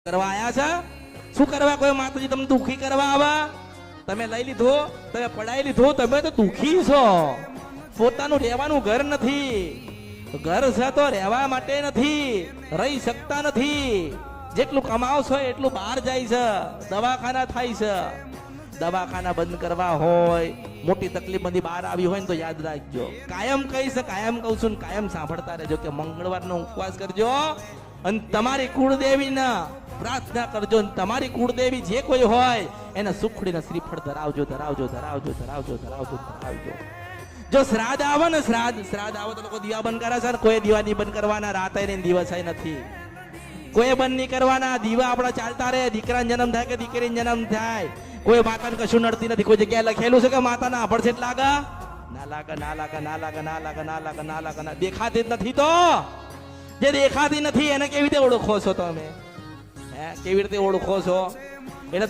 કરવા આયા છે શું કરવા કોઈ માતાજી તમને દુખી કરવા આવા તમે લઈ લીધો તમે પડાઈ લીધો તમે તો દુખી છો પોતાનું રહેવાનું ઘર નથી ઘર છે તો રહેવા માટે નથી રહી શકતા નથી જેટલું કમાવશો એટલું બહાર જાય છે દવાખાના થાય છે દવાખાના બંધ કરવા હોય મોટી તકલીફ બધી બહાર આવી હોય ને તો યાદ રાખજો કાયમ કહીશ કાયમ કહું છું કાયમ સાંભળતા રહેજો કે મંગળવારનો ઉપવાસ કરજો અને તમારી કુળદેવીના પ્રાર્થના કરજો તમારી કુળદેવી જે કોઈ હોય એને સુખડીને શ્રીફળ ધરાવજો ધરાવજો ધરાવજો ધરાવજો ધરાવજો ધરાવજો જો શ્રાદ્ધ આવે ને શ્રાદ્ધ આવે તો લોકો દીવા બંધ કરે છે ને કોઈ દીવા નહીં બંધ કરવાના રાતે ને દિવસ નથી કોઈ બંધ નહીં કરવાના દીવા આપણા ચાલતા રહે દીકરાનો જન્મ થાય કે દીકરીનો જન્મ થાય કોઈ માતાને કશું નડતી નથી કોઈ જગ્યાએ લખેલું છે કે માતાના આભળ છે લાગે ના લાગે ના લાગે ના લાગે ના લાગે ના લાગે ના લાગે ના દેખાતી જ નથી તો જે દેખાતી નથી એને કેવી રીતે ઓળખો છો તમે હે કેવી રીતે ઓળખો છો એટલે